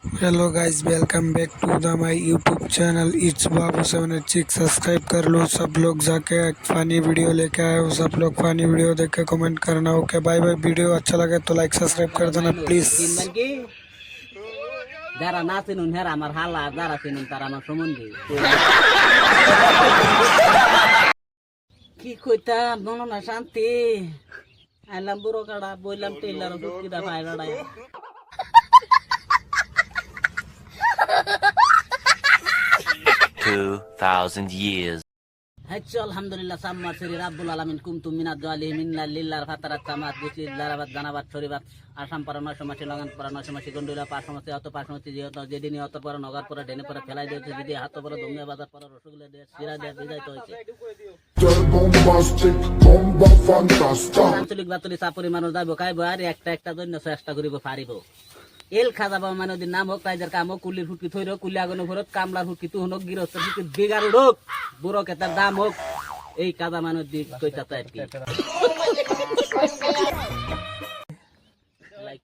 Hello guys, welcome back to the my YouTube channel it's Babu 786। Subscribe कर लो सब लोग, जाके एक फनी वीडियो लेके आए हो। सब लोग फनी वीडियो देख के कमेंट करना। Okay bye bye. वीडियो अच्छा लगे तो लाइक सब्सक्राइब कर देना प्लीज। যারা না চিনুন হেরা আমার হালা, যারা চিনুন তারা আমার সম্বন্ধে। কি কইতাম মন না শান্তি, আইলাম বুড়ো কাড়া বইলাম টেলার সুটকিটা পাই লড়াই। 2000 years. হাইছো আলহামদুলিল্লাহ সাম্মার শরীর রাব্বুল আলামিন কুমতুম মিনাদ জালিম মিনাল লিল্লাহ ফাতারাত তামাত বিসলিল জারাবাত জানাবাত শরীবাত আসাম পারা 900 মাসে লাগান পারা 900 মাসে গন্ডুলা 500 মাসে অত 500 মাসে যেত যেদিনই অত পরে নগর পরে ডেনে পরে ফেলাই দিয়েছে, যদি হাত পরে দমনে বাজার পরে রসগোল্লা দিয়ে সিরা দিয়ে বিজাইতে হইছে। আঞ্চলিক বাতলি চাপরি মানুষ যাইব খাইব আর একটা একটা জন্য চেষ্টা করিব পারিব। এল খাজা বাবা মানে ওদের নাম হোক, কাইজার কাম হোক, কুলির ফুটকি থইর হোক, কুলি আগুন ভরত, কামলার ফুটকি তুহন হোক, গৃহস্থের ফুটকি বেগার হোক, বুড়ো কেতার দাম হোক, এই কাজা মানুষ দিক কইতাতে আর কি। লাইক